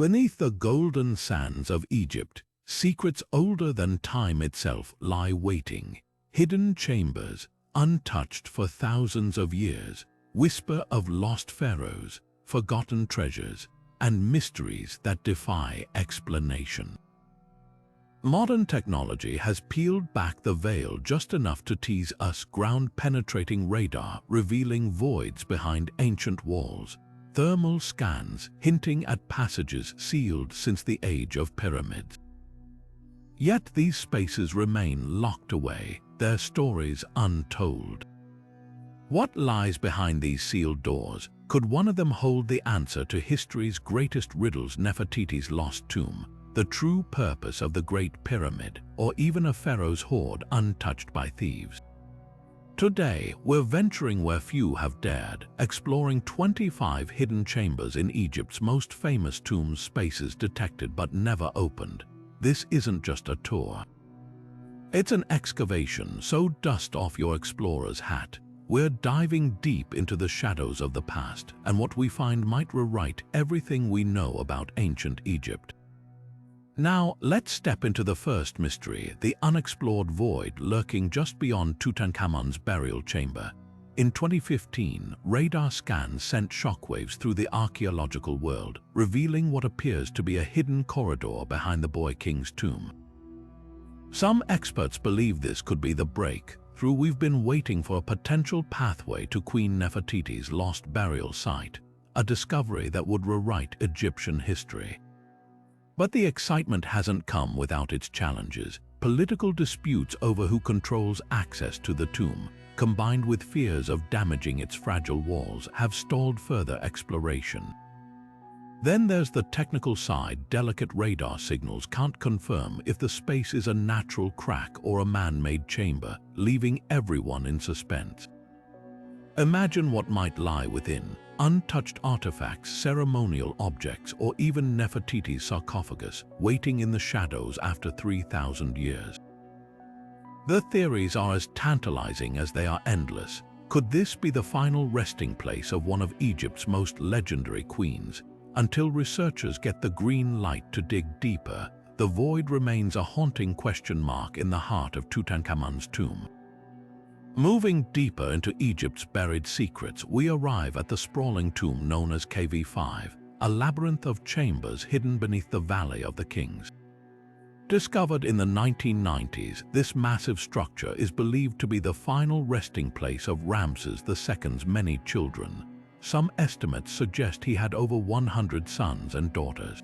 Beneath the golden sands of Egypt, secrets older than time itself lie waiting. Hidden chambers, untouched for thousands of years, whisper of lost pharaohs, forgotten treasures, and mysteries that defy explanation. Modern technology has peeled back the veil just enough to tease us ground-penetrating radar revealing voids behind ancient walls, thermal scans hinting at passages sealed since the age of pyramids. Yet these spaces remain locked away, their stories untold. What lies behind these sealed doors? Could one of them hold the answer to history's greatest riddles, Nefertiti's lost tomb, the true purpose of the Great Pyramid, or even a pharaoh's hoard untouched by thieves? Today, we're venturing where few have dared, exploring 25 hidden chambers in Egypt's most famous tomb, spaces detected but never opened. This isn't just a tour. It's an excavation, so dust off your explorer's hat. We're diving deep into the shadows of the past, and what we find might rewrite everything we know about ancient Egypt. Now, let's step into the first mystery, the unexplored void lurking just beyond Tutankhamun's burial chamber. In 2015, radar scans sent shockwaves through the archaeological world, revealing what appears to be a hidden corridor behind the boy king's tomb. Some experts believe this could be the breakthrough we've been waiting for, a potential pathway to Queen Nefertiti's lost burial site, a discovery that would rewrite Egyptian history. But the excitement hasn't come without its challenges. Political disputes over who controls access to the tomb, combined with fears of damaging its fragile walls, have stalled further exploration. Then there's the technical side. Delicate radar signals can't confirm if the space is a natural crack or a man-made chamber, leaving everyone in suspense. Imagine what might lie within: untouched artifacts, ceremonial objects, or even Nefertiti's sarcophagus, waiting in the shadows after 3,000 years. The theories are as tantalizing as they are endless. Could this be the final resting place of one of Egypt's most legendary queens? Until researchers get the green light to dig deeper, the void remains a haunting question mark in the heart of Tutankhamun's tomb. Moving deeper into Egypt's buried secrets, we arrive at the sprawling tomb known as KV5, a labyrinth of chambers hidden beneath the Valley of the Kings. Discovered in the 1990s, this massive structure is believed to be the final resting place of Ramses II's many children. Some estimates suggest he had over 100 sons and daughters.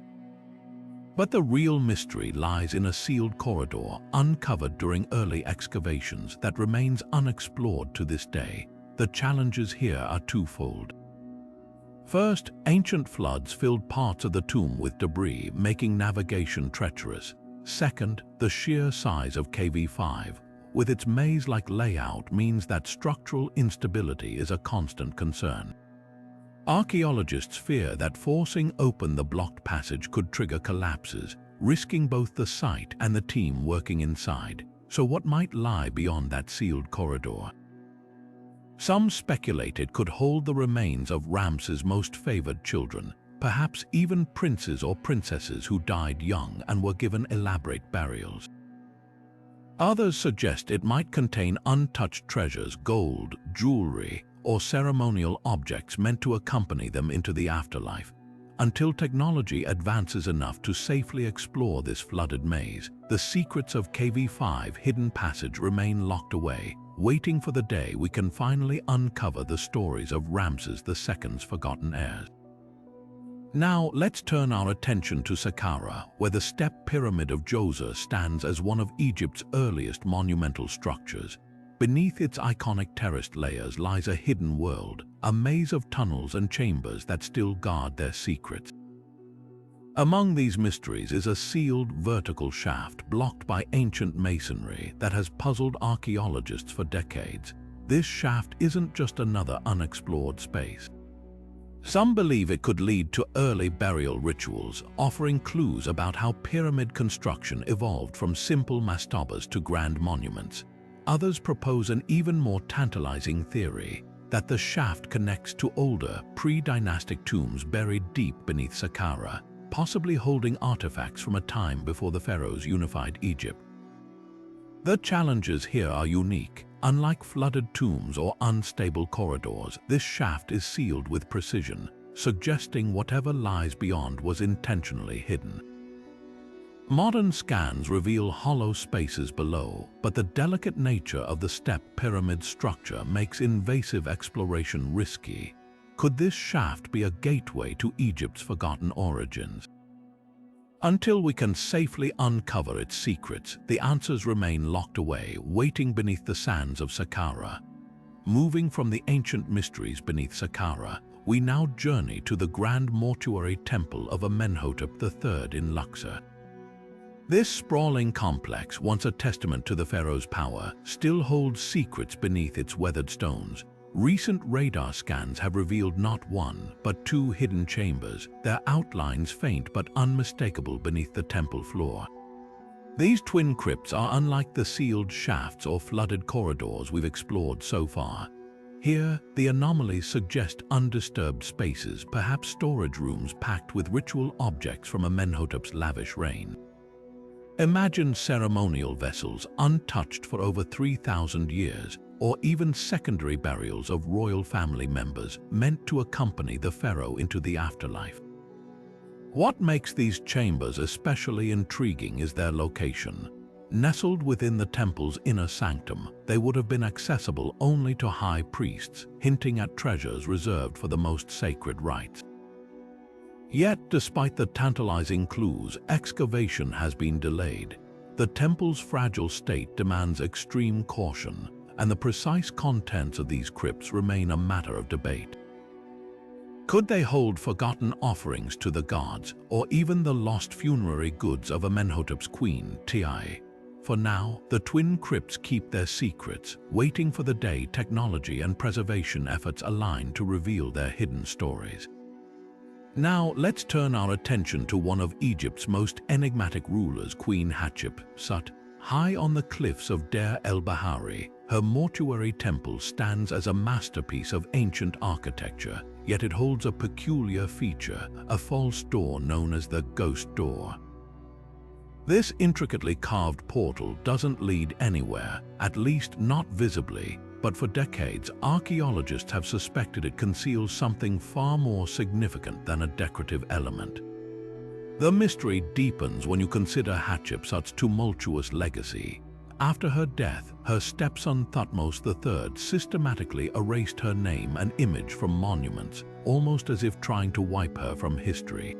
But the real mystery lies in a sealed corridor uncovered during early excavations that remains unexplored to this day. The challenges here are twofold. First, ancient floods filled parts of the tomb with debris, making navigation treacherous. Second, the sheer size of KV5, with its maze-like layout, means that structural instability is a constant concern. Archaeologists fear that forcing open the blocked passage could trigger collapses, risking both the site and the team working inside. So what might lie beyond that sealed corridor? Some speculate it could hold the remains of Ramses' most favored children, perhaps even princes or princesses who died young and were given elaborate burials. Others suggest it might contain untouched treasures, gold, jewelry, or ceremonial objects meant to accompany them into the afterlife. Until technology advances enough to safely explore this flooded maze, the secrets of KV5 hidden passage remain locked away, waiting for the day we can finally uncover the stories of Ramses II's forgotten heirs. Now let's turn our attention to Saqqara, where the step pyramid of Djoser stands as one of Egypt's earliest monumental structures. Beneath its iconic terraced layers lies a hidden world, a maze of tunnels and chambers that still guard their secrets. Among these mysteries is a sealed vertical shaft blocked by ancient masonry that has puzzled archaeologists for decades. This shaft isn't just another unexplored space. Some believe it could lead to early burial rituals, offering clues about how pyramid construction evolved from simple mastabas to grand monuments. Others propose an even more tantalizing theory, that the shaft connects to older, pre-dynastic tombs buried deep beneath Saqqara, possibly holding artifacts from a time before the pharaohs unified Egypt. The challenges here are unique. Unlike flooded tombs or unstable corridors, this shaft is sealed with precision, suggesting whatever lies beyond was intentionally hidden. Modern scans reveal hollow spaces below, but the delicate nature of the step pyramid structure makes invasive exploration risky. Could this shaft be a gateway to Egypt's forgotten origins? Until we can safely uncover its secrets, the answers remain locked away, waiting beneath the sands of Saqqara. Moving from the ancient mysteries beneath Saqqara, we now journey to the grand mortuary temple of Amenhotep III in Luxor. This sprawling complex, once a testament to the pharaoh's power, still holds secrets beneath its weathered stones. Recent radar scans have revealed not one, but two hidden chambers, their outlines faint but unmistakable beneath the temple floor. These twin crypts are unlike the sealed shafts or flooded corridors we've explored so far. Here, the anomalies suggest undisturbed spaces, perhaps storage rooms packed with ritual objects from Amenhotep's lavish reign. Imagine ceremonial vessels untouched for over 3,000 years, or even secondary burials of royal family members meant to accompany the pharaoh into the afterlife. What makes these chambers especially intriguing is their location. Nestled within the temple's inner sanctum, they would have been accessible only to high priests, hinting at treasures reserved for the most sacred rites. Yet, despite the tantalizing clues, excavation has been delayed. The temple's fragile state demands extreme caution, and the precise contents of these crypts remain a matter of debate. Could they hold forgotten offerings to the gods, or even the lost funerary goods of Amenhotep's queen, Ti? For now, the twin crypts keep their secrets, waiting for the day technology and preservation efforts align to reveal their hidden stories. Now, let's turn our attention to one of Egypt's most enigmatic rulers, Queen Hatshepsut. High on the cliffs of Deir el-Bahari, her mortuary temple stands as a masterpiece of ancient architecture, yet it holds a peculiar feature, a false door known as the Ghost Door. This intricately carved portal doesn't lead anywhere, at least not visibly, but for decades, archaeologists have suspected it conceals something far more significant than a decorative element. The mystery deepens when you consider Hatshepsut's tumultuous legacy. After her death, her stepson Thutmose III systematically erased her name and image from monuments, almost as if trying to wipe her from history.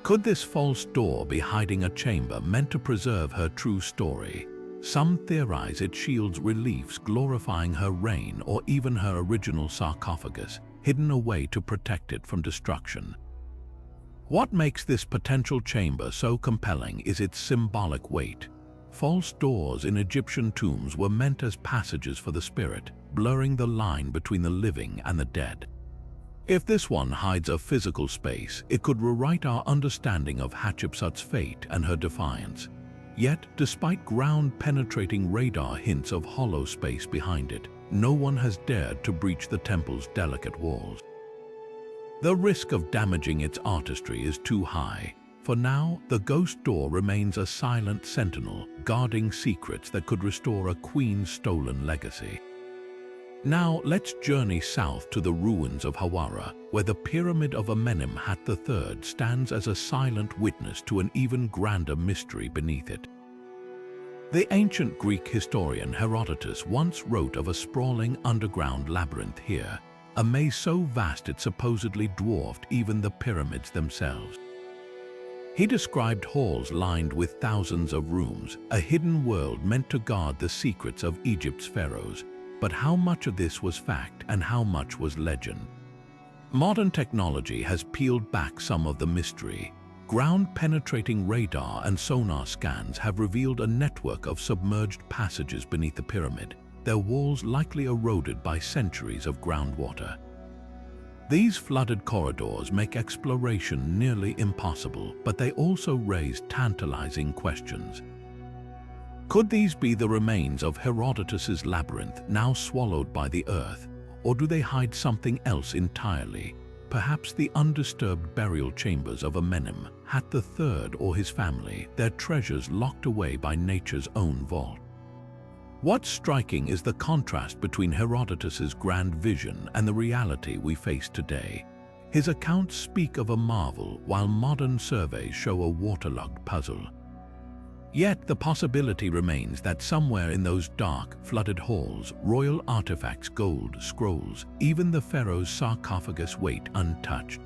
Could this false door be hiding a chamber meant to preserve her true story? Some theorize it shields reliefs glorifying her reign or even her original sarcophagus, hidden away to protect it from destruction. What makes this potential chamber so compelling is its symbolic weight. False doors in Egyptian tombs were meant as passages for the spirit, blurring the line between the living and the dead. If this one hides a physical space, it could rewrite our understanding of Hatshepsut's fate and her defiance. Yet, despite ground-penetrating radar hints of hollow space behind it, no one has dared to breach the temple's delicate walls. The risk of damaging its artistry is too high. For now, the Ghost Door remains a silent sentinel, guarding secrets that could restore a queen's stolen legacy. Now, let's journey south to the ruins of Hawara, where the Pyramid of Amenemhat III stands as a silent witness to an even grander mystery beneath it. The ancient Greek historian Herodotus once wrote of a sprawling underground labyrinth here, a maze so vast it supposedly dwarfed even the pyramids themselves. He described halls lined with thousands of rooms, a hidden world meant to guard the secrets of Egypt's pharaohs. But how much of this was fact and how much was legend? Modern technology has peeled back some of the mystery. Ground-penetrating radar and sonar scans have revealed a network of submerged passages beneath the pyramid, their walls likely eroded by centuries of groundwater. These flooded corridors make exploration nearly impossible, but they also raise tantalizing questions. Could these be the remains of Herodotus's labyrinth, now swallowed by the earth, or do they hide something else entirely? perhaps the undisturbed burial chambers of Amenem, Hat III or his family, their treasures locked away by nature's own vault. What's striking is the contrast between Herodotus's grand vision and the reality we face today. His accounts speak of a marvel, while modern surveys show a waterlogged puzzle. Yet the possibility remains that somewhere in those dark, flooded halls, royal artifacts, gold, scrolls, even the pharaoh's sarcophagus wait untouched.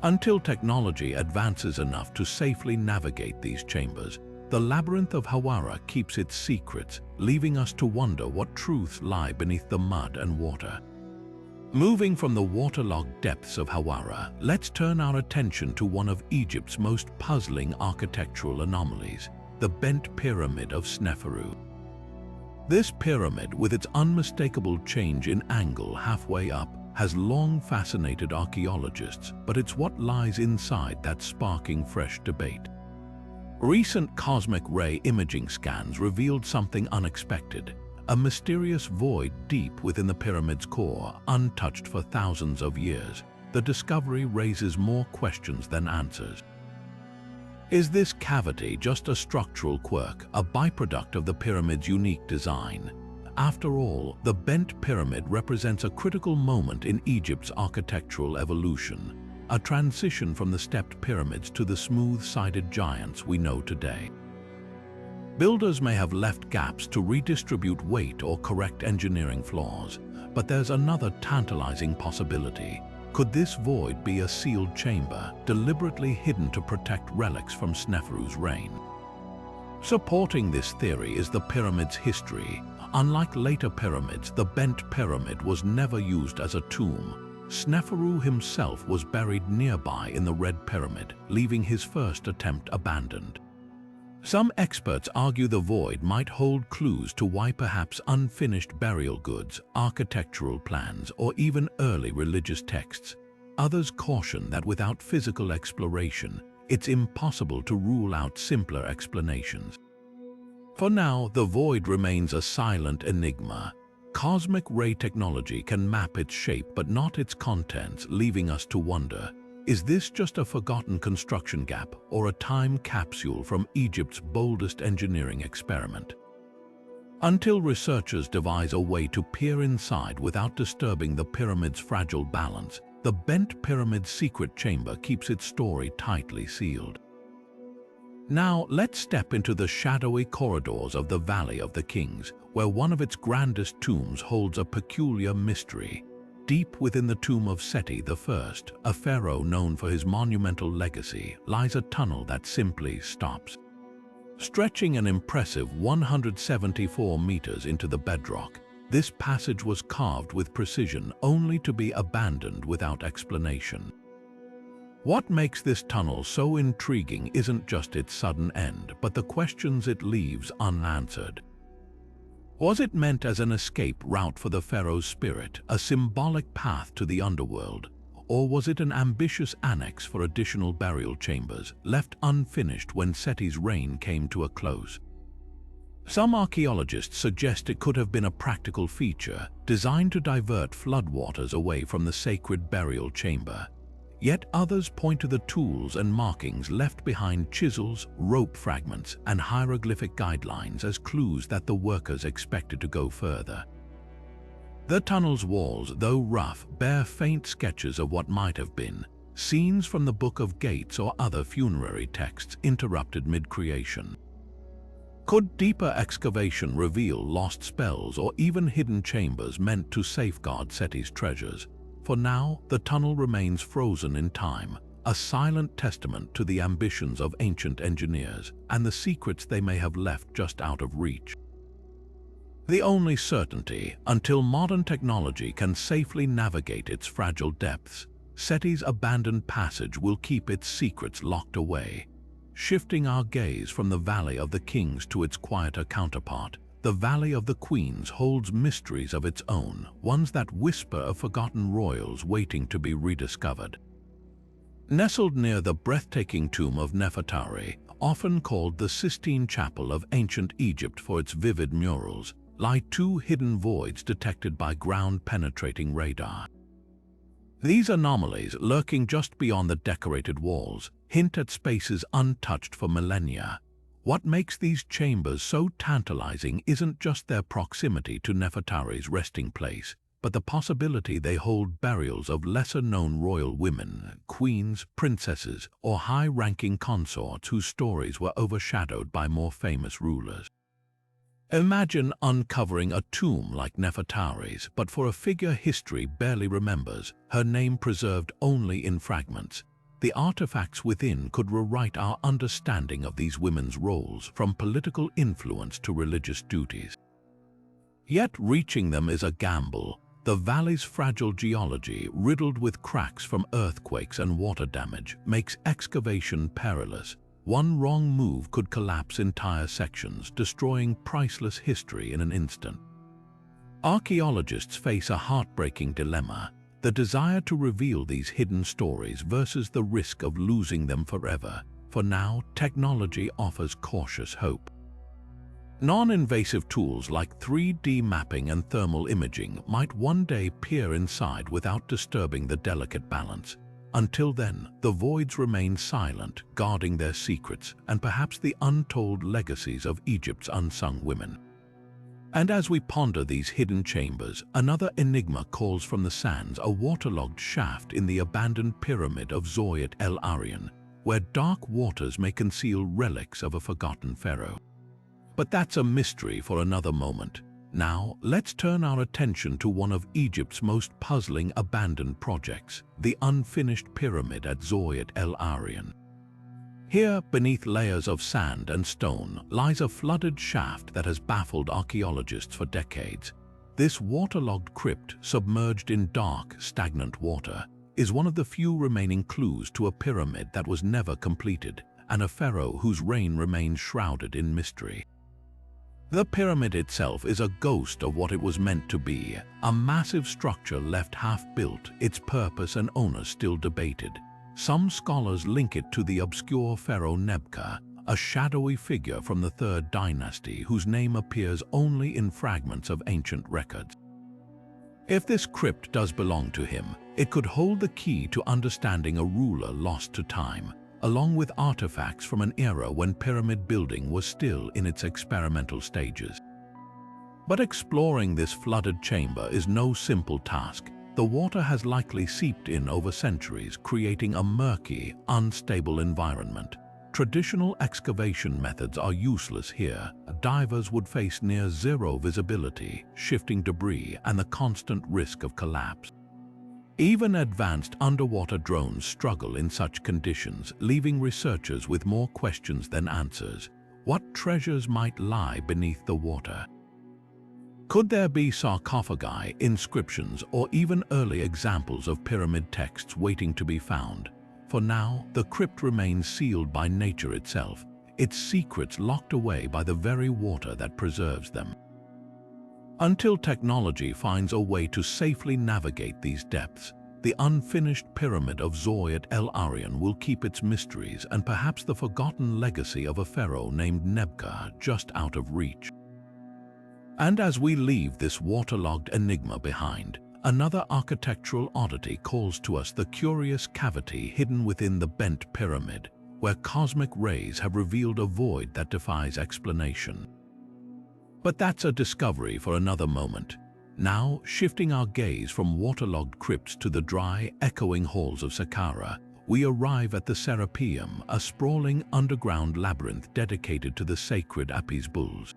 Until technology advances enough to safely navigate these chambers, the labyrinth of Hawara keeps its secrets, leaving us to wonder what truths lie beneath the mud and water. Moving from the waterlogged depths of Hawara, let's turn our attention to one of Egypt's most puzzling architectural anomalies, the bent pyramid of Sneferu. This pyramid, with its unmistakable change in angle halfway up, has long fascinated archaeologists, but it's what lies inside that's sparking fresh debate. Recent cosmic ray imaging scans revealed something unexpected. A mysterious void deep within the pyramid's core, untouched for thousands of years. The discovery raises more questions than answers. Is this cavity just a structural quirk, a byproduct of the pyramid's unique design? After all, the bent pyramid represents a critical moment in Egypt's architectural evolution, a transition from the stepped pyramids to the smooth-sided giants we know today. Builders may have left gaps to redistribute weight or correct engineering flaws, but there's another tantalizing possibility. Could this void be a sealed chamber, deliberately hidden to protect relics from Sneferu's reign? Supporting this theory is the pyramid's history. Unlike later pyramids, the bent pyramid was never used as a tomb. Sneferu himself was buried nearby in the Red Pyramid, leaving his first attempt abandoned. Some experts argue the void might hold clues to why perhaps unfinished burial goods, architectural plans, or even early religious texts. Others caution that without physical exploration, it's impossible to rule out simpler explanations. For now, the void remains a silent enigma. Cosmic ray technology can map its shape but not its contents, leaving us to wonder, is this just a forgotten construction gap or a time capsule from Egypt's boldest engineering experiment? Until researchers devise a way to peer inside without disturbing the pyramid's fragile balance, the bent pyramid's secret chamber keeps its story tightly sealed. Now, let's step into the shadowy corridors of the Valley of the Kings, where one of its grandest tombs holds a peculiar mystery. Deep within the tomb of Seti I, a pharaoh known for his monumental legacy, lies a tunnel that simply stops. Stretching an impressive 174 meters into the bedrock, this passage was carved with precision only to be abandoned without explanation. What makes this tunnel so intriguing isn't just its sudden end, but the questions it leaves unanswered. Was it meant as an escape route for the pharaoh's spirit, a symbolic path to the underworld, or was it an ambitious annex for additional burial chambers, left unfinished when Seti's reign came to a close? Some archaeologists suggest it could have been a practical feature, designed to divert floodwaters away from the sacred burial chamber. Yet others point to the tools and markings left behind: chisels, rope fragments, and hieroglyphic guidelines as clues that the workers expected to go further. The tunnel's walls, though rough, bear faint sketches of what might have been, scenes from the Book of Gates or other funerary texts interrupted mid-creation. Could deeper excavation reveal lost spells or even hidden chambers meant to safeguard Seti's treasures? For now, the tunnel remains frozen in time, a silent testament to the ambitions of ancient engineers and the secrets they may have left just out of reach. The only certainty, until modern technology can safely navigate its fragile depths, Seti's abandoned passage will keep its secrets locked away. Shifting our gaze from the Valley of the Kings to its quieter counterpart, the Valley of the Queens holds mysteries of its own, ones that whisper of forgotten royals waiting to be rediscovered. Nestled near the breathtaking tomb of Nefertiti, often called the Sistine Chapel of ancient Egypt for its vivid murals, lie two hidden voids detected by ground-penetrating radar. These anomalies, lurking just beyond the decorated walls, hint at spaces untouched for millennia. What makes these chambers so tantalizing isn't just their proximity to Nefertari's resting place, but the possibility they hold burials of lesser-known royal women, queens, princesses, or high-ranking consorts whose stories were overshadowed by more famous rulers. Imagine uncovering a tomb like Nefertari's, but for a figure history barely remembers, her name preserved only in fragments. The artifacts within could rewrite our understanding of these women's roles, from political influence to religious duties. Yet reaching them is a gamble. The valley's fragile geology, riddled with cracks from earthquakes and water damage, makes excavation perilous. One wrong move could collapse entire sections, destroying priceless history in an instant. Archaeologists face a heartbreaking dilemma: the desire to reveal these hidden stories versus the risk of losing them forever. For now, technology offers cautious hope. Non-invasive tools like 3D mapping and thermal imaging might one day peer inside without disturbing the delicate balance. Until then, the voids remain silent, guarding their secrets and perhaps the untold legacies of Egypt's unsung women. And as we ponder these hidden chambers, another enigma calls from the sands: a waterlogged shaft in the abandoned pyramid of Zoyat el-Aryan, where dark waters may conceal relics of a forgotten pharaoh. But that's a mystery for another moment. Now, let's turn our attention to one of Egypt's most puzzling abandoned projects, the unfinished pyramid at Zoyat el-Aryan. Here, beneath layers of sand and stone, lies a flooded shaft that has baffled archaeologists for decades. This waterlogged crypt, submerged in dark, stagnant water, is one of the few remaining clues to a pyramid that was never completed, and a pharaoh whose reign remains shrouded in mystery. The pyramid itself is a ghost of what it was meant to be, a massive structure left half-built, its purpose and owner still debated. Some scholars link it to the obscure pharaoh Nebka, a shadowy figure from the 3rd dynasty whose name appears only in fragments of ancient records. If this crypt does belong to him, it could hold the key to understanding a ruler lost to time, along with artifacts from an era when pyramid building was still in its experimental stages. But exploring this flooded chamber is no simple task. The water has likely seeped in over centuries, creating a murky, unstable environment. Traditional excavation methods are useless here. Divers would face near-zero visibility, shifting debris, and the constant risk of collapse. Even advanced underwater drones struggle in such conditions, leaving researchers with more questions than answers. What treasures might lie beneath the water? Could there be sarcophagi, inscriptions, or even early examples of pyramid texts waiting to be found? For now, the crypt remains sealed by nature itself, its secrets locked away by the very water that preserves them. Until technology finds a way to safely navigate these depths, the unfinished pyramid of Zoyat el-Aryan will keep its mysteries and perhaps the forgotten legacy of a pharaoh named Nebka just out of reach. And as we leave this waterlogged enigma behind, another architectural oddity calls to us: the curious cavity hidden within the bent pyramid, where cosmic rays have revealed a void that defies explanation. But that's a discovery for another moment. Now, shifting our gaze from waterlogged crypts to the dry, echoing halls of Saqqara, we arrive at the Serapeum, a sprawling underground labyrinth dedicated to the sacred Apis bulls.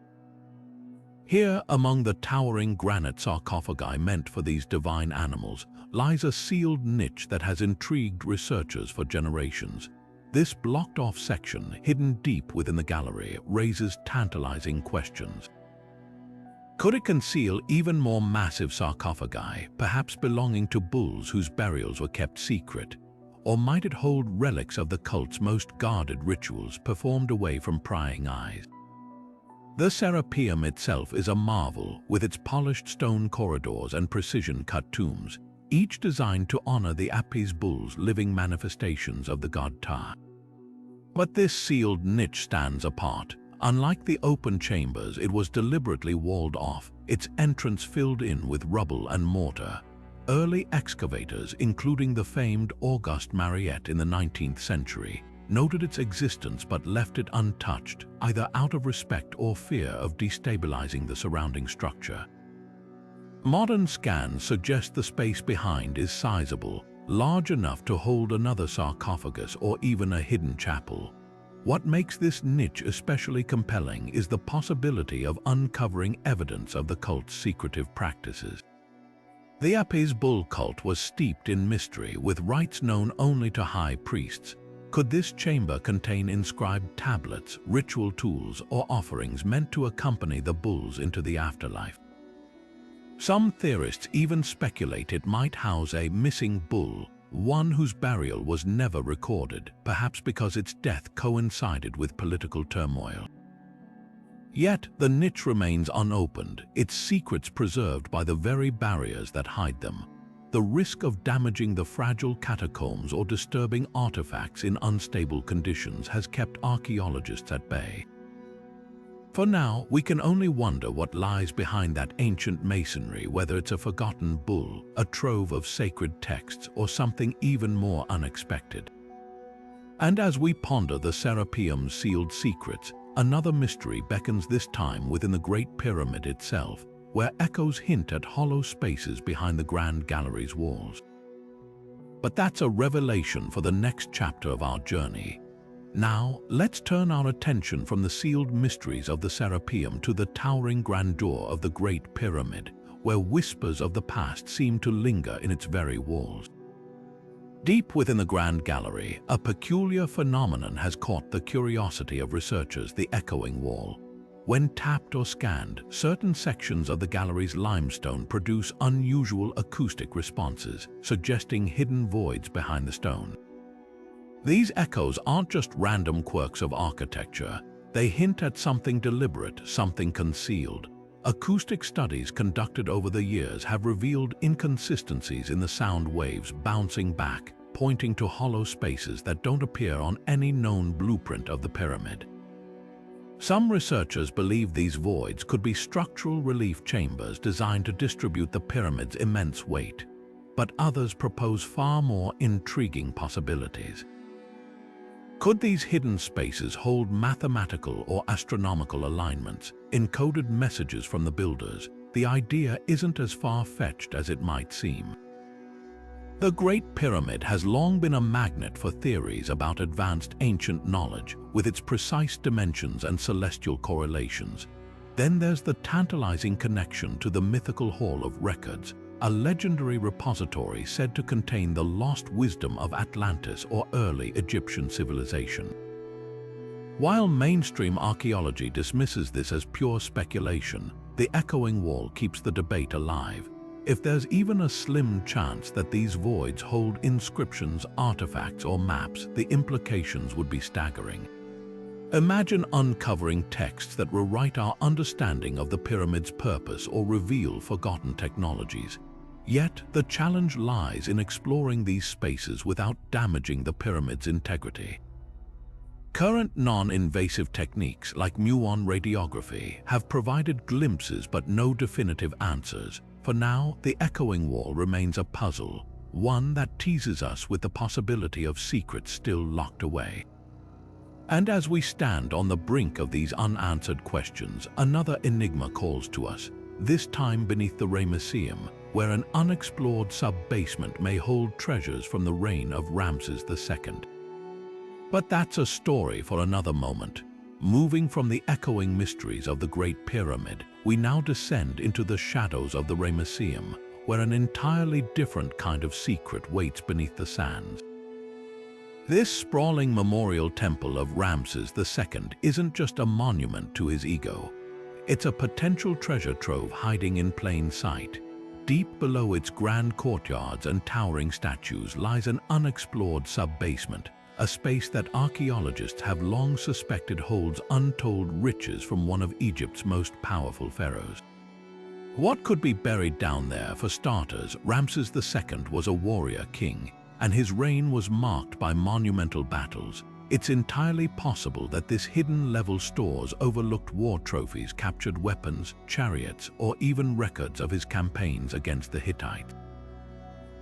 Here, among the towering granite sarcophagi meant for these divine animals, lies a sealed niche that has intrigued researchers for generations. This blocked-off section, hidden deep within the gallery, raises tantalizing questions. Could it conceal even more massive sarcophagi, perhaps belonging to bulls whose burials were kept secret? Or might it hold relics of the cult's most guarded rituals performed away from prying eyes? The Serapeum itself is a marvel, with its polished stone corridors and precision-cut tombs, each designed to honor the Apis bulls' living manifestations of the god Ptah. But this sealed niche stands apart. Unlike the open chambers, it was deliberately walled off, its entrance filled in with rubble and mortar. early excavators, including the famed Auguste Mariette in the 19th century, noted its existence but left it untouched, either out of respect or fear of destabilizing the surrounding structure. Modern scans suggest the space behind is sizable, large enough to hold another sarcophagus or even a hidden chapel. What makes this niche especially compelling is the possibility of uncovering evidence of the cult's secretive practices. The Apis bull cult was steeped in mystery, with rites known only to high priests. Could this chamber contain inscribed tablets, ritual tools, or offerings meant to accompany the bulls into the afterlife? Some theorists even speculate it might house a missing bull, one whose burial was never recorded, perhaps because its death coincided with political turmoil. Yet the niche remains unopened, its secrets preserved by the very barriers that hide them. The risk of damaging the fragile catacombs or disturbing artifacts in unstable conditions has kept archaeologists at bay. For now, we can only wonder what lies behind that ancient masonry, whether it's a forgotten bull, a trove of sacred texts, or something even more unexpected. And as we ponder the Serapeum's sealed secrets, another mystery beckons, this time within the Great Pyramid itself, where echoes hint at hollow spaces behind the Grand Gallery's walls. But that's a revelation for the next chapter of our journey. Now, let's turn our attention from the sealed mysteries of the Serapeum to the towering grandeur of the Great Pyramid, where whispers of the past seem to linger in its very walls. Deep within the Grand Gallery, a peculiar phenomenon has caught the curiosity of researchers: the echoing wall. When tapped or scanned, certain sections of the gallery's limestone produce unusual acoustic responses, suggesting hidden voids behind the stone. These echoes aren't just random quirks of architecture. They hint at something deliberate, something concealed. Acoustic studies conducted over the years have revealed inconsistencies in the sound waves bouncing back, pointing to hollow spaces that don't appear on any known blueprint of the pyramid. Some researchers believe these voids could be structural relief chambers designed to distribute the pyramid's immense weight, but others propose far more intriguing possibilities. Could these hidden spaces hold mathematical or astronomical alignments, encoded messages from the builders? The idea isn't as far-fetched as it might seem. The Great Pyramid has long been a magnet for theories about advanced ancient knowledge, with its precise dimensions and celestial correlations. Then there's the tantalizing connection to the mythical Hall of Records, a legendary repository said to contain the lost wisdom of Atlantis or early Egyptian civilization. While mainstream archaeology dismisses this as pure speculation, the echoing wall keeps the debate alive. If there's even a slim chance that these voids hold inscriptions, artifacts, or maps, the implications would be staggering. Imagine uncovering texts that rewrite our understanding of the pyramid's purpose or reveal forgotten technologies. Yet, the challenge lies in exploring these spaces without damaging the pyramid's integrity. Current non-invasive techniques like muon radiography have provided glimpses but no definitive answers. For now, the echoing wall remains a puzzle, one that teases us with the possibility of secrets still locked away. And as we stand on the brink of these unanswered questions, another enigma calls to us, this time beneath the Ramesseum, where an unexplored sub-basement may hold treasures from the reign of Ramses II. But that's a story for another moment. Moving from the echoing mysteries of the Great Pyramid, we now descend into the shadows of the Ramesseum, where an entirely different kind of secret waits beneath the sands. This sprawling memorial temple of Ramses II isn't just a monument to his ego. It's a potential treasure trove hiding in plain sight. Deep below its grand courtyards and towering statues lies an unexplored sub-basement, a space that archaeologists have long suspected holds untold riches from one of Egypt's most powerful pharaohs. What could be buried down there? For starters, Ramses II was a warrior king, and his reign was marked by monumental battles. It's entirely possible that this hidden level stores overlooked war trophies, captured weapons, chariots, or even records of his campaigns against the Hittites.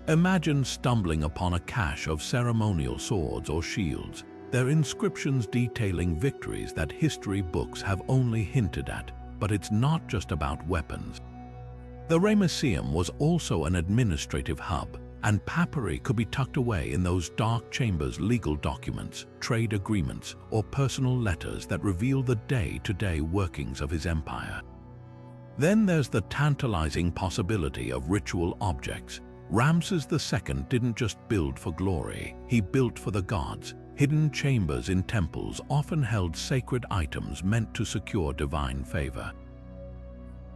Imagine stumbling upon a cache of ceremonial swords or shields, their inscriptions detailing victories that history books have only hinted at, but it's not just about weapons. The Ramesseum was also an administrative hub, and papyri could be tucked away in those dark chambers, legal documents, trade agreements, or personal letters that reveal the day-to-day workings of his empire. Then there's the tantalizing possibility of ritual objects. Ramses II didn't just build for glory, he built for the gods. Hidden chambers in temples often held sacred items meant to secure divine favor.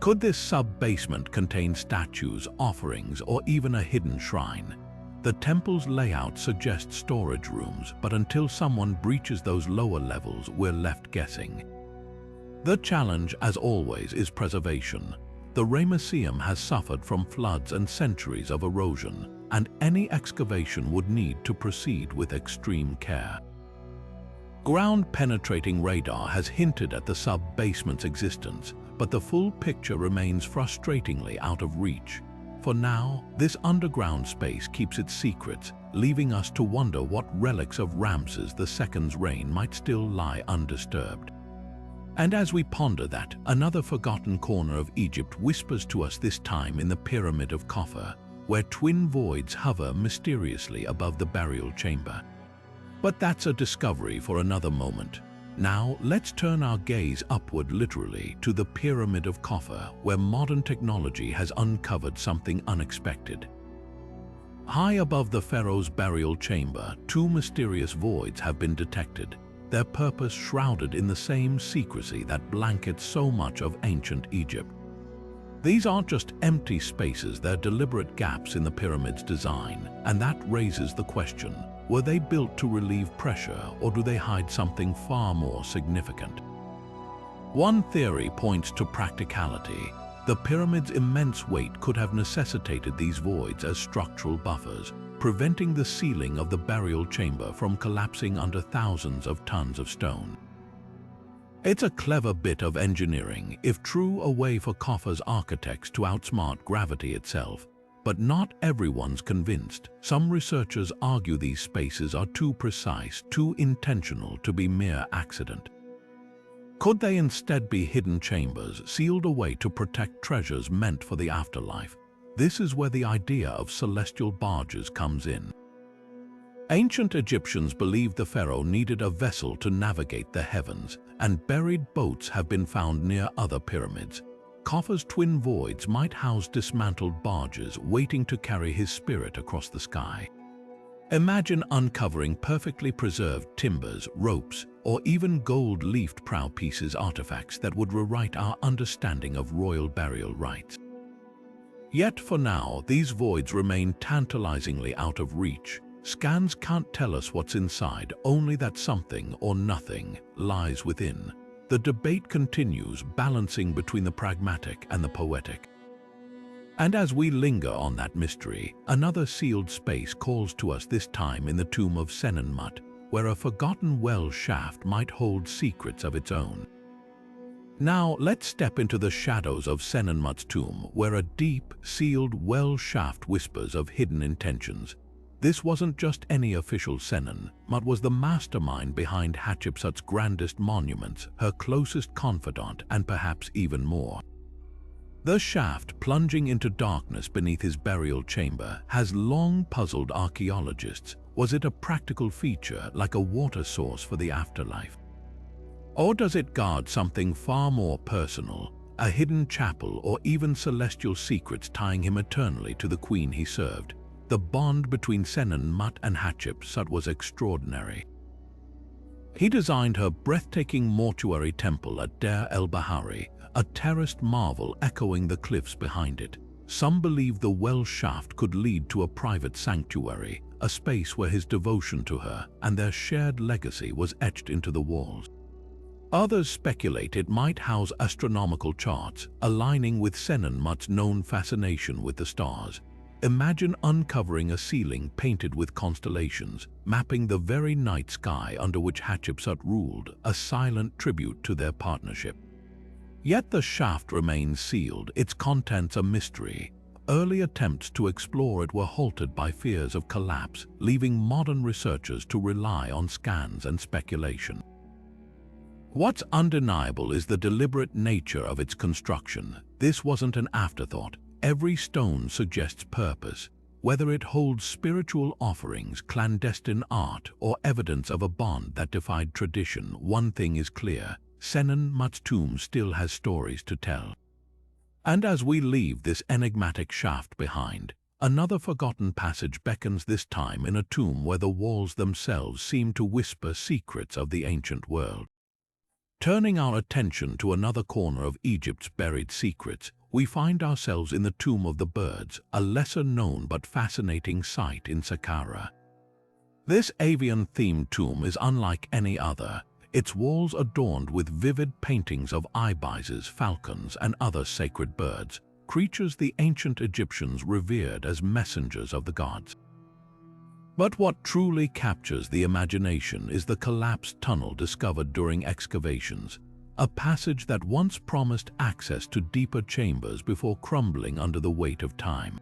Could this sub-basement contain statues, offerings, or even a hidden shrine? The temple's layout suggests storage rooms, but until someone breaches those lower levels, we're left guessing. The challenge, as always, is preservation. The Ramesseum has suffered from floods and centuries of erosion, and any excavation would need to proceed with extreme care. Ground-penetrating radar has hinted at the sub-basement's existence, but the full picture remains frustratingly out of reach. For now, this underground space keeps its secrets, leaving us to wonder what relics of Ramses II's reign might still lie undisturbed. And as we ponder that, another forgotten corner of Egypt whispers to us, this time in the Pyramid of Khafre, where twin voids hover mysteriously above the burial chamber. But that's a discovery for another moment. Now, let's turn our gaze upward, literally, to the Pyramid of Khafre, where modern technology has uncovered something unexpected. High above the pharaoh's burial chamber, two mysterious voids have been detected, their purpose shrouded in the same secrecy that blankets so much of ancient Egypt. These aren't just empty spaces, they're deliberate gaps in the pyramid's design, and that raises the question, were they built to relieve pressure, or do they hide something far more significant? One theory points to practicality. The pyramid's immense weight could have necessitated these voids as structural buffers, preventing the ceiling of the burial chamber from collapsing under thousands of tons of stone. It's a clever bit of engineering, if true, a way for Khafre's architects to outsmart gravity itself. But not everyone's convinced. Some researchers argue these spaces are too precise, too intentional to be mere accident. Could they instead be hidden chambers, sealed away to protect treasures meant for the afterlife? This is where the idea of celestial barges comes in. Ancient Egyptians believed the pharaoh needed a vessel to navigate the heavens, and buried boats have been found near other pyramids. Khafre's twin voids might house dismantled barges waiting to carry his spirit across the sky. Imagine uncovering perfectly preserved timbers, ropes, or even gold-leafed prow pieces, artifacts that would rewrite our understanding of royal burial rites. Yet for now, these voids remain tantalizingly out of reach. Scans can't tell us what's inside, only that something or nothing lies within. The debate continues, balancing between the pragmatic and the poetic. And as we linger on that mystery, another sealed space calls to us, this time in the tomb of Senenmut, where a forgotten well shaft might hold secrets of its own. Now let's step into the shadows of Senenmut's tomb, where a deep, sealed well shaft whispers of hidden intentions. This wasn't just any official Senenmut was the mastermind behind Hatshepsut's grandest monuments, her closest confidant, and perhaps even more. The shaft, plunging into darkness beneath his burial chamber, has long puzzled archaeologists. Was it a practical feature, like a water source for the afterlife? Or does it guard something far more personal, a hidden chapel, or even celestial secrets tying him eternally to the queen he served? The bond between Senenmut and Hatshepsut was extraordinary. He designed her breathtaking mortuary temple at Deir el-Bahari, a terraced marvel echoing the cliffs behind it. Some believe the well shaft could lead to a private sanctuary, a space where his devotion to her and their shared legacy was etched into the walls. Others speculate it might house astronomical charts, aligning with Senenmut's known fascination with the stars. Imagine uncovering a ceiling painted with constellations, mapping the very night sky under which Hatshepsut ruled, a silent tribute to their partnership. Yet the shaft remains sealed, its contents a mystery. early attempts to explore it were halted by fears of collapse, leaving modern researchers to rely on scans and speculation. What's undeniable is the deliberate nature of its construction. This wasn't an afterthought. Every stone suggests purpose. Whether it holds spiritual offerings, clandestine art, or evidence of a bond that defied tradition, one thing is clear: Senenmut's tomb still has stories to tell. And as we leave this enigmatic shaft behind, another forgotten passage beckons, this time in a tomb where the walls themselves seem to whisper secrets of the ancient world. Turning our attention to another corner of Egypt's buried secrets, we find ourselves in the Tomb of the Birds, a lesser-known but fascinating site in Saqqara. This avian-themed tomb is unlike any other, its walls adorned with vivid paintings of ibises, falcons, and other sacred birds, creatures the ancient Egyptians revered as messengers of the gods. But what truly captures the imagination is the collapsed tunnel discovered during excavations, a passage that once promised access to deeper chambers before crumbling under the weight of time.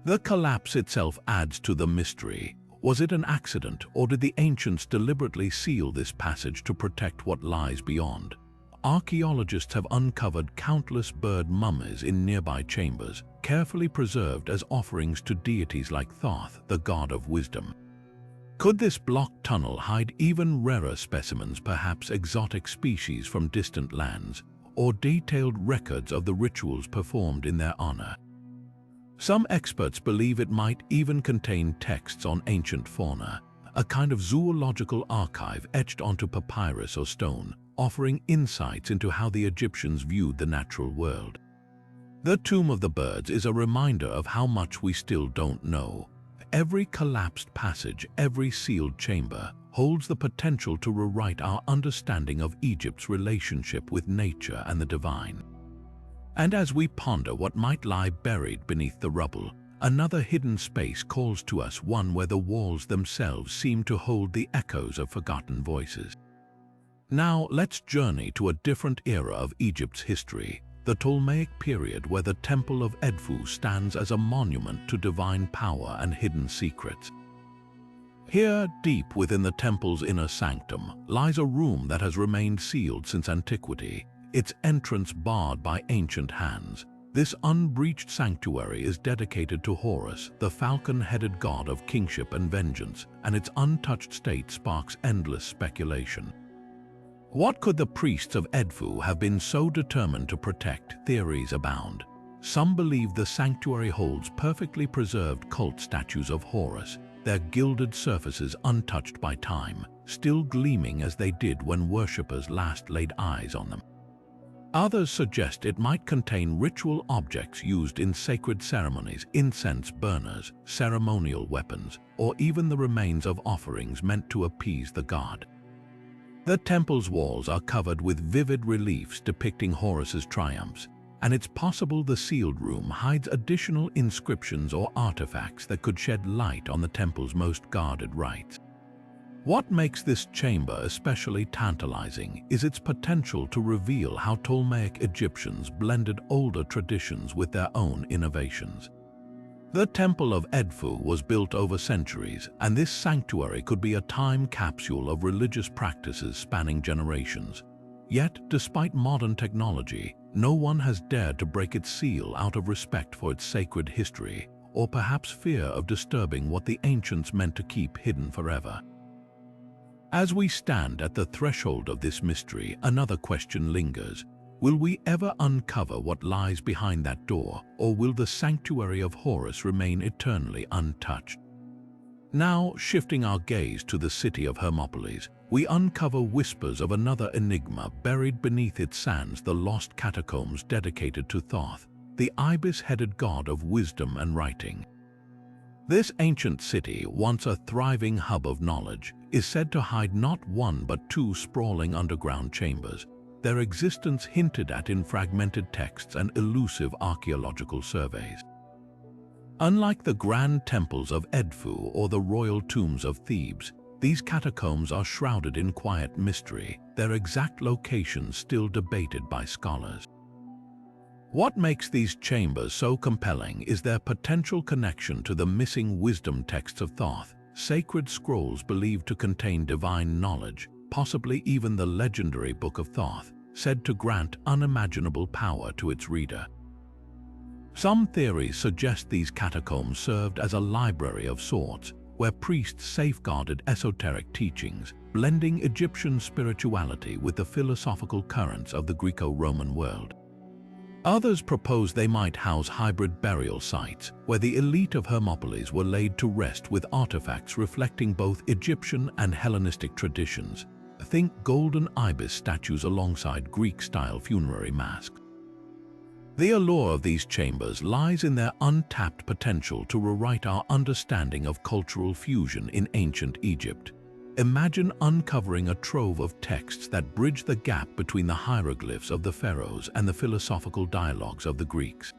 The collapse itself adds to the mystery. Was it an accident, or did the ancients deliberately seal this passage to protect what lies beyond? Archaeologists have uncovered countless bird mummies in nearby chambers, carefully preserved as offerings to deities like Thoth, the god of wisdom. Could this blocked tunnel hide even rarer specimens, perhaps exotic species from distant lands, or detailed records of the rituals performed in their honor? Some experts believe it might even contain texts on ancient fauna, a kind of zoological archive etched onto papyrus or stone, offering insights into how the Egyptians viewed the natural world. The Tomb of the Birds is a reminder of how much we still don't know. Every collapsed passage, every sealed chamber, holds the potential to rewrite our understanding of Egypt's relationship with nature and the divine. And as we ponder what might lie buried beneath the rubble, another hidden space calls to us, one where the walls themselves seem to hold the echoes of forgotten voices. Now let's journey to a different era of Egypt's history, the Ptolemaic period, where the Temple of Edfu stands as a monument to divine power and hidden secrets. Here, deep within the temple's inner sanctum, lies a room that has remained sealed since antiquity, its entrance barred by ancient hands. This unbreached sanctuary is dedicated to Horus, the falcon-headed god of kingship and vengeance, and its untouched state sparks endless speculation. What could the priests of Edfu have been so determined to protect? Theories abound. Some believe the sanctuary holds perfectly preserved cult statues of Horus, their gilded surfaces untouched by time, still gleaming as they did when worshippers last laid eyes on them. Others suggest it might contain ritual objects used in sacred ceremonies, incense burners, ceremonial weapons, or even the remains of offerings meant to appease the god. The temple's walls are covered with vivid reliefs depicting Horus's triumphs, and it's possible the sealed room hides additional inscriptions or artifacts that could shed light on the temple's most guarded rites. What makes this chamber especially tantalizing is its potential to reveal how Ptolemaic Egyptians blended older traditions with their own innovations. The Temple of Edfu was built over centuries, and this sanctuary could be a time capsule of religious practices spanning generations. Yet, despite modern technology, no one has dared to break its seal out of respect for its sacred history, or perhaps fear of disturbing what the ancients meant to keep hidden forever. As we stand at the threshold of this mystery, another question lingers. Will we ever uncover what lies behind that door, or will the sanctuary of Horus remain eternally untouched? Now, shifting our gaze to the city of Hermopolis, we uncover whispers of another enigma buried beneath its sands, the lost catacombs dedicated to Thoth, the ibis-headed god of wisdom and writing. This ancient city, once a thriving hub of knowledge, is said to hide not one but two sprawling underground chambers, their existence hinted at in fragmented texts and elusive archaeological surveys. Unlike the grand temples of Edfu or the royal tombs of Thebes, these catacombs are shrouded in quiet mystery, their exact locations still debated by scholars. What makes these chambers so compelling is their potential connection to the missing wisdom texts of Thoth, sacred scrolls believed to contain divine knowledge, possibly even the legendary Book of Thoth, said to grant unimaginable power to its reader. Some theories suggest these catacombs served as a library of sorts, where priests safeguarded esoteric teachings, blending Egyptian spirituality with the philosophical currents of the Greco-Roman world. Others propose they might house hybrid burial sites, where the elite of Hermopolis were laid to rest with artifacts reflecting both Egyptian and Hellenistic traditions. Think golden ibis statues alongside Greek-style funerary masks. The allure of these chambers lies in their untapped potential to rewrite our understanding of cultural fusion in ancient Egypt. Imagine uncovering a trove of texts that bridge the gap between the hieroglyphs of the pharaohs and the philosophical dialogues of the Greeks.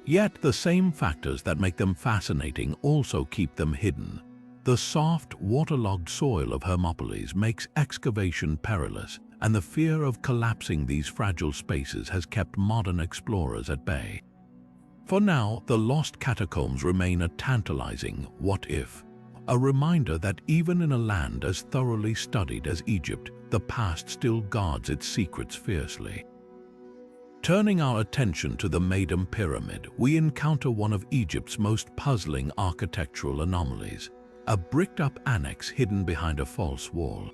Yet the same factors that make them fascinating also keep them hidden. The soft, waterlogged soil of Hermopolis makes excavation perilous, and the fear of collapsing these fragile spaces has kept modern explorers at bay. For now, the lost catacombs remain a tantalizing what-if, a reminder that even in a land as thoroughly studied as Egypt, the past still guards its secrets fiercely. Turning our attention to the Maiden Pyramid, we encounter one of Egypt's most puzzling architectural anomalies, a bricked-up annex hidden behind a false wall.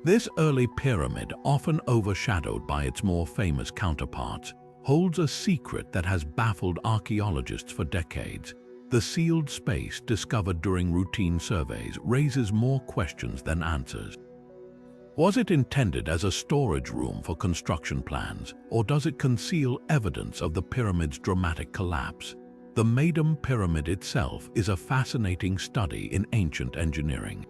This early pyramid, often overshadowed by its more famous counterparts, holds a secret that has baffled archaeologists for decades. The sealed space discovered during routine surveys raises more questions than answers. Was it intended as a storage room for construction plans, or does it conceal evidence of the pyramid's dramatic collapse? The Maiden Pyramid itself is a fascinating study in ancient engineering.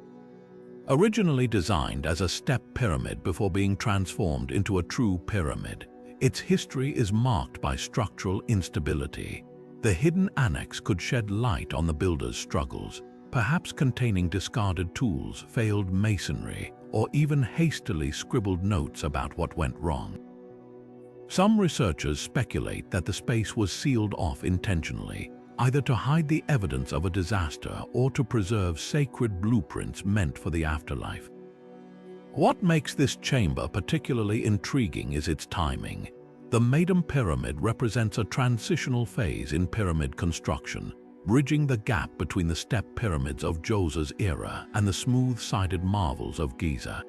Originally designed as a step pyramid before being transformed into a true pyramid, its history is marked by structural instability. The hidden annex could shed light on the builder's struggles, perhaps containing discarded tools, failed masonry, or even hastily scribbled notes about what went wrong. Some researchers speculate that the space was sealed off intentionally, either to hide the evidence of a disaster or to preserve sacred blueprints meant for the afterlife. What makes this chamber particularly intriguing is its timing. The Maiden Pyramid represents a transitional phase in pyramid construction, bridging the gap between the step pyramids of Djoser's era and the smooth-sided marvels of Giza.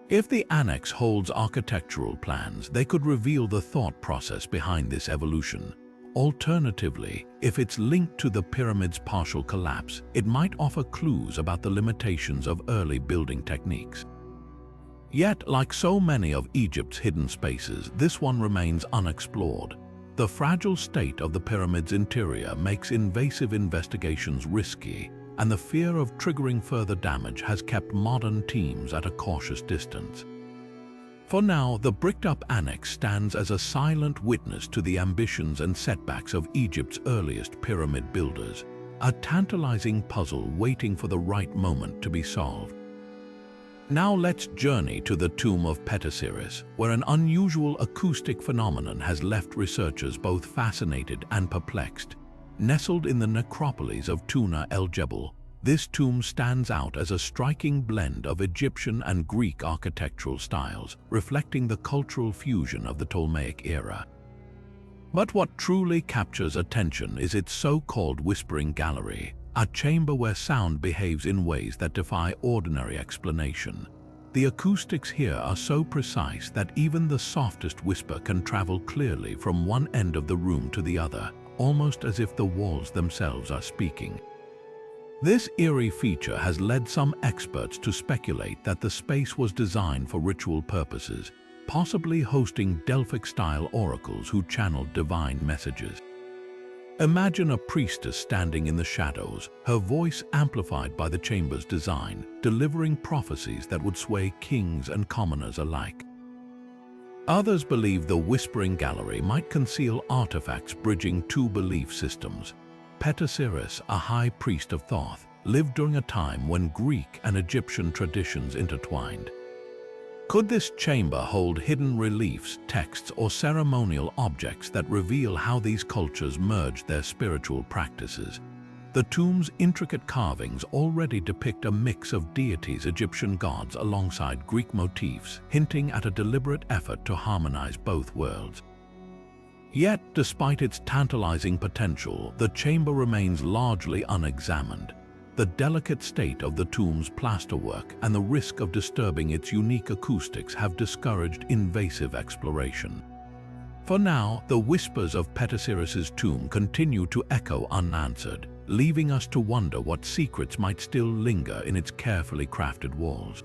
If the annex holds architectural plans, they could reveal the thought process behind this evolution. Alternatively, if it's linked to the pyramid's partial collapse, it might offer clues about the limitations of early building techniques. Yet, like so many of Egypt's hidden spaces, this one remains unexplored. The fragile state of the pyramid's interior makes invasive investigations risky, and the fear of triggering further damage has kept modern teams at a cautious distance. For now, the bricked-up annex stands as a silent witness to the ambitions and setbacks of Egypt's earliest pyramid builders, a tantalizing puzzle waiting for the right moment to be solved. Now let's journey to the tomb of Ptahsiris, where an unusual acoustic phenomenon has left researchers both fascinated and perplexed. Nestled in the necropolis of Tuna el-Jebel, this tomb stands out as a striking blend of Egyptian and Greek architectural styles, reflecting the cultural fusion of the Ptolemaic era. But what truly captures attention is its so-called whispering gallery, a chamber where sound behaves in ways that defy ordinary explanation. The acoustics here are so precise that even the softest whisper can travel clearly from one end of the room to the other, almost as if the walls themselves are speaking. This eerie feature has led some experts to speculate that the space was designed for ritual purposes, possibly hosting Delphic-style oracles who channeled divine messages. Imagine a priestess standing in the shadows, her voice amplified by the chamber's design, delivering prophecies that would sway kings and commoners alike. Others believe the Whispering Gallery might conceal artifacts bridging two belief systems. Ptahsiris, a high priest of Thoth, lived during a time when Greek and Egyptian traditions intertwined. Could this chamber hold hidden reliefs, texts, or ceremonial objects that reveal how these cultures merged their spiritual practices? The tomb's intricate carvings already depict a mix of deities, Egyptian gods alongside Greek motifs, hinting at a deliberate effort to harmonize both worlds. Yet, despite its tantalizing potential, the chamber remains largely unexamined. The delicate state of the tomb's plasterwork and the risk of disturbing its unique acoustics have discouraged invasive exploration. For now, the whispers of Ptahsiris's tomb continue to echo unanswered, leaving us to wonder what secrets might still linger in its carefully crafted walls.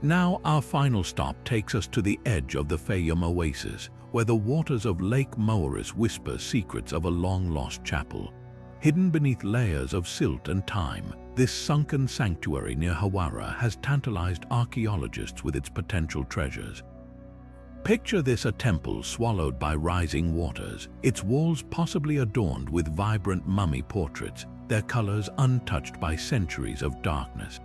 Now, our final stop takes us to the edge of the Fayum oasis, where the waters of Lake Moeris whisper secrets of a long-lost chapel. Hidden beneath layers of silt and time, this sunken sanctuary near Hawara has tantalized archaeologists with its potential treasures. Picture this: a temple swallowed by rising waters, its walls possibly adorned with vibrant mummy portraits, their colors untouched by centuries of darkness.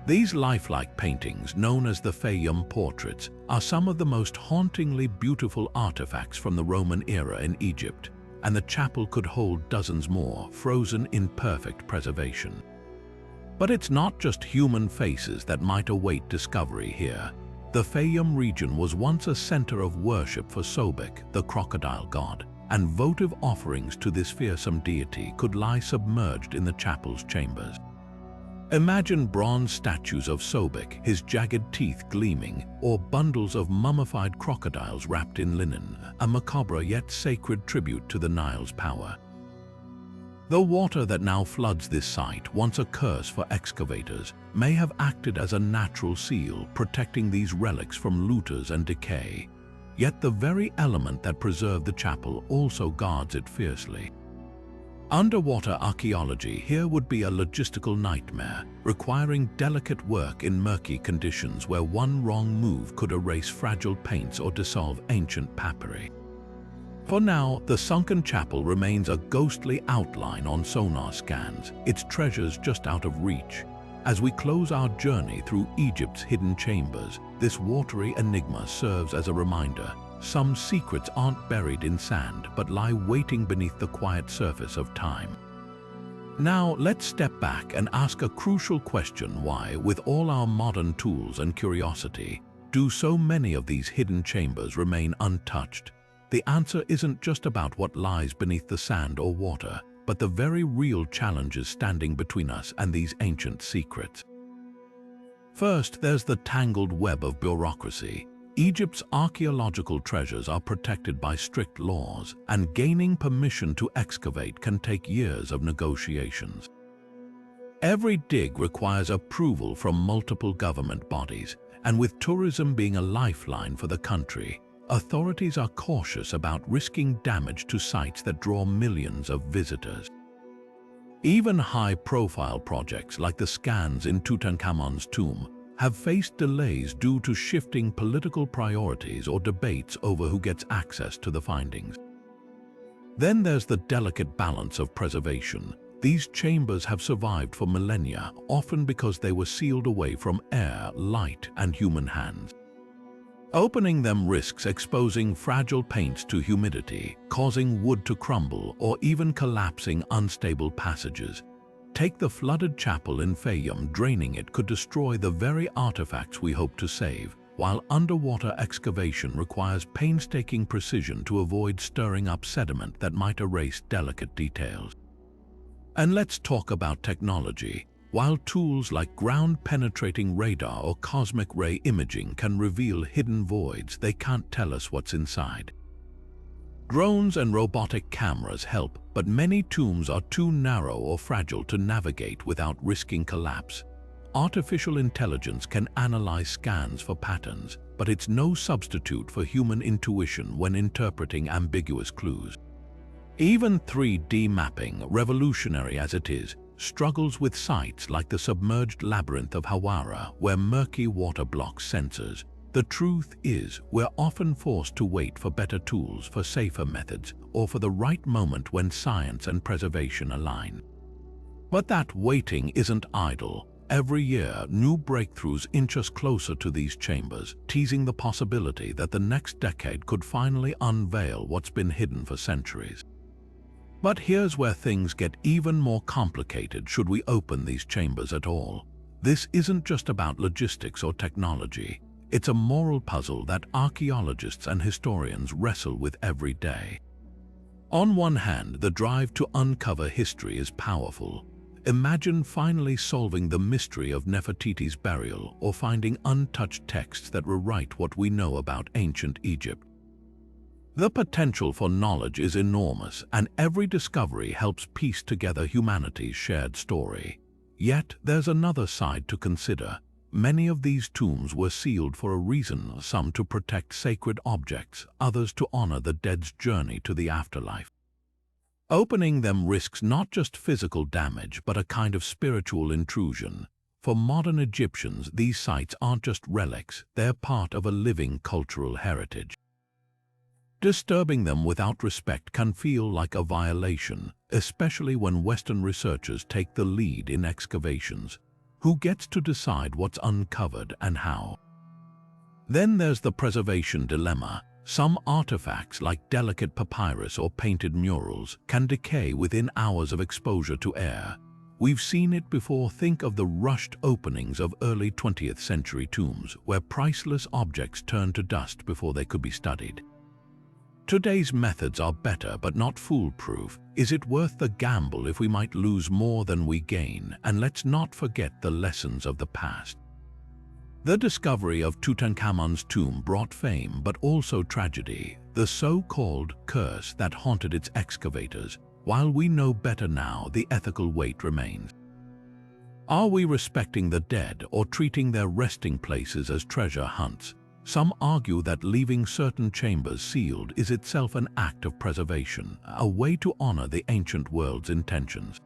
These lifelike paintings, known as the Fayum portraits, are some of the most hauntingly beautiful artifacts from the Roman era in Egypt, and the chapel could hold dozens more, frozen in perfect preservation. But it's not just human faces that might await discovery here. The Fayum region was once a center of worship for Sobek, the crocodile god, and votive offerings to this fearsome deity could lie submerged in the chapel's chambers. Imagine bronze statues of Sobek, his jagged teeth gleaming, or bundles of mummified crocodiles wrapped in linen, a macabre yet sacred tribute to the Nile's power. The water that now floods this site, once a curse for excavators, may have acted as a natural seal, protecting these relics from looters and decay. Yet the very element that preserved the chapel also guards it fiercely. Underwater archaeology here would be a logistical nightmare, requiring delicate work in murky conditions where one wrong move could erase fragile paints or dissolve ancient papyri. For now, the sunken chapel remains a ghostly outline on sonar scans, its treasures just out of reach. As we close our journey through Egypt's hidden chambers, this watery enigma serves as a reminder. Some secrets aren't buried in sand, but lie waiting beneath the quiet surface of time. Now, let's step back and ask a crucial question: why, with all our modern tools and curiosity, do so many of these hidden chambers remain untouched? The answer isn't just about what lies beneath the sand or water, but the very real challenges standing between us and these ancient secrets. First, there's the tangled web of bureaucracy. Egypt's archaeological treasures are protected by strict laws, and gaining permission to excavate can take years of negotiations. Every dig requires approval from multiple government bodies, and with tourism being a lifeline for the country, authorities are cautious about risking damage to sites that draw millions of visitors. Even high-profile projects like the scans in Tutankhamun's tomb have faced delays due to shifting political priorities or debates over who gets access to the findings. Then there's the delicate balance of preservation. These chambers have survived for millennia, often because they were sealed away from air, light, and human hands. Opening them risks exposing fragile paints to humidity, causing wood to crumble, or even collapsing unstable passages. Take the flooded chapel in Fayum. Draining it could destroy the very artifacts we hope to save, while underwater excavation requires painstaking precision to avoid stirring up sediment that might erase delicate details. And let's talk about technology. While tools like ground-penetrating radar or cosmic ray imaging can reveal hidden voids, they can't tell us what's inside. Drones and robotic cameras help, but many tombs are too narrow or fragile to navigate without risking collapse. Artificial intelligence can analyze scans for patterns, but it's no substitute for human intuition when interpreting ambiguous clues. Even 3D mapping, revolutionary as it is, struggles with sites like the submerged labyrinth of Hawara, where murky water blocks sensors. The truth is, we're often forced to wait for better tools, for safer methods, or for the right moment when science and preservation align. But that waiting isn't idle. every year, new breakthroughs inch us closer to these chambers, teasing the possibility that the next decade could finally unveil what's been hidden for centuries. But here's where things get even more complicated should we open these chambers at all. This isn't just about logistics or technology. It's a moral puzzle that archaeologists and historians wrestle with every day. On one hand, the drive to uncover history is powerful. Imagine finally solving the mystery of Nefertiti's burial or finding untouched texts that rewrite what we know about ancient Egypt. The potential for knowledge is enormous, and every discovery helps piece together humanity's shared story. Yet, there's another side to consider. Many of these tombs were sealed for a reason, some to protect sacred objects, others to honor the dead's journey to the afterlife. Opening them risks not just physical damage, but a kind of spiritual intrusion. For modern Egyptians, these sites aren't just relics, they're part of a living cultural heritage. Disturbing them without respect can feel like a violation, especially when Western researchers take the lead in excavations. Who gets to decide what's uncovered and how? Then there's the preservation dilemma. Some artifacts, like delicate papyrus or painted murals, can decay within hours of exposure to air. We've seen it before. Think of the rushed openings of early 20th century tombs, where priceless objects turned to dust before they could be studied. Today's methods are better but not foolproof. Is it worth the gamble if we might lose more than we gain? And let's not forget the lessons of the past. The discovery of Tutankhamun's tomb brought fame but also tragedy, the so-called curse that haunted its excavators. While we know better now, the ethical weight remains. Are we respecting the dead or treating their resting places as treasure hunts? Some argue that leaving certain chambers sealed is itself an act of preservation, a way to honor the ancient world's intentions.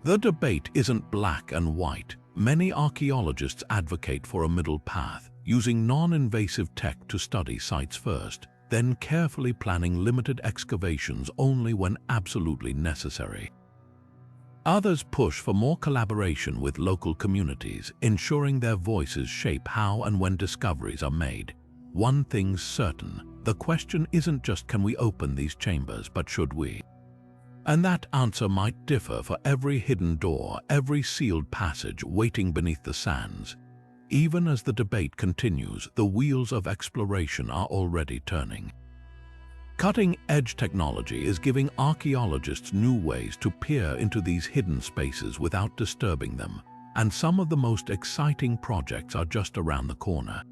The debate isn't black and white. Many archaeologists advocate for a middle path, using non-invasive tech to study sites first, then carefully planning limited excavations only when absolutely necessary. Others push for more collaboration with local communities, ensuring their voices shape how and when discoveries are made. One thing's certain, the question isn't just can we open these chambers, but should we? And that answer might differ for every hidden door, every sealed passage waiting beneath the sands. Even as the debate continues, the wheels of exploration are already turning. Cutting-edge technology is giving archaeologists new ways to peer into these hidden spaces without disturbing them, and some of the most exciting projects are just around the corner.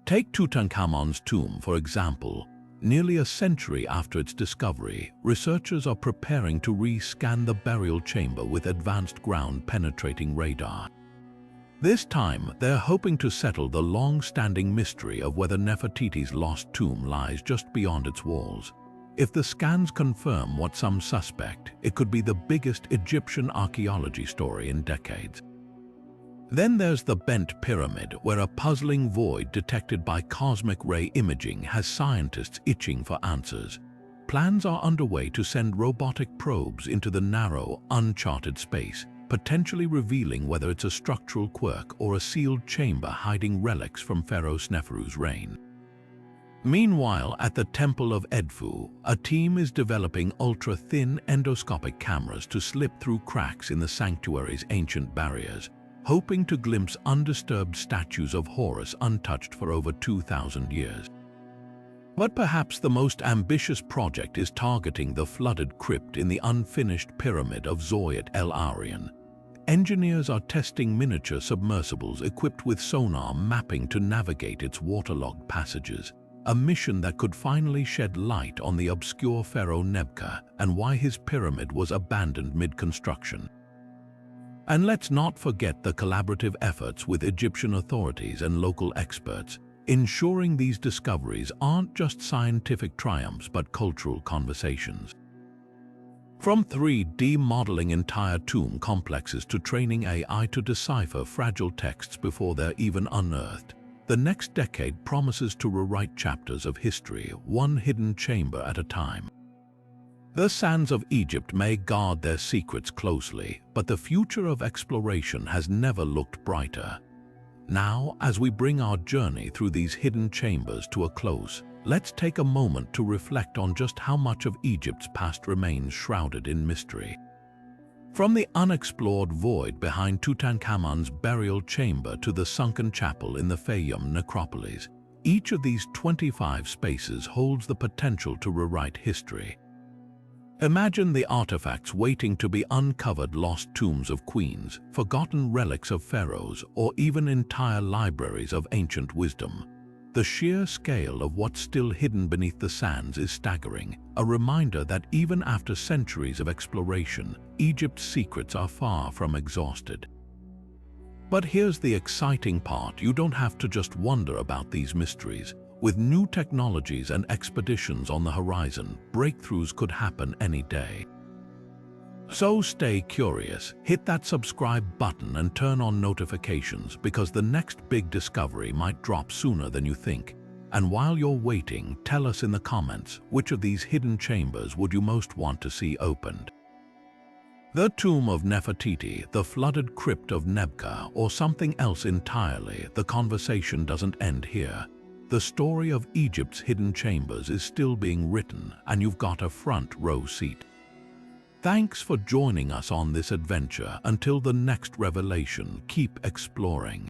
Take Tutankhamun's tomb, for example. Nearly a century after its discovery, researchers are preparing to re-scan the burial chamber with advanced ground-penetrating radar. This time, they're hoping to settle the long-standing mystery of whether Nefertiti's lost tomb lies just beyond its walls. If the scans confirm what some suspect, it could be the biggest Egyptian archaeology story in decades. Then there's the Bent Pyramid, where a puzzling void detected by cosmic ray imaging has scientists itching for answers. Plans are underway to send robotic probes into the narrow, uncharted space, potentially revealing whether it's a structural quirk or a sealed chamber hiding relics from Pharaoh Sneferu's reign. Meanwhile, at the Temple of Edfu, a team is developing ultra-thin endoscopic cameras to slip through cracks in the sanctuary's ancient barriers, hoping to glimpse undisturbed statues of Horus untouched for over 2,000 years. But perhaps the most ambitious project is targeting the flooded crypt in the unfinished pyramid of Zoyat El Aryan. Engineers are testing miniature submersibles equipped with sonar mapping to navigate its waterlogged passages, a mission that could finally shed light on the obscure pharaoh Nebka and why his pyramid was abandoned mid-construction. And let's not forget the collaborative efforts with Egyptian authorities and local experts, ensuring these discoveries aren't just scientific triumphs but cultural conversations. From 3D modeling entire tomb complexes to training AI to decipher fragile texts before they're even unearthed, the next decade promises to rewrite chapters of history, one hidden chamber at a time. The sands of Egypt may guard their secrets closely, but the future of exploration has never looked brighter. Now, as we bring our journey through these hidden chambers to a close, let's take a moment to reflect on just how much of Egypt's past remains shrouded in mystery. From the unexplored void behind Tutankhamun's burial chamber to the sunken chapel in the Fayum necropolis, each of these 25 spaces holds the potential to rewrite history. Imagine the artifacts waiting to be uncovered: lost tombs of queens, forgotten relics of pharaohs, or even entire libraries of ancient wisdom. The sheer scale of what's still hidden beneath the sands is staggering, a reminder that even after centuries of exploration, Egypt's secrets are far from exhausted. But here's the exciting part: you don't have to just wonder about these mysteries. With new technologies and expeditions on the horizon, breakthroughs could happen any day. So stay curious, hit that subscribe button and turn on notifications, because the next big discovery might drop sooner than you think. And while you're waiting, tell us in the comments, which of these hidden chambers would you most want to see opened? The tomb of Nefertiti, the flooded crypt of Nebka, or something else entirely? The conversation doesn't end here. The story of Egypt's hidden chambers is still being written, and you've got a front row seat. Thanks for joining us on this adventure. Until the next revelation, keep exploring.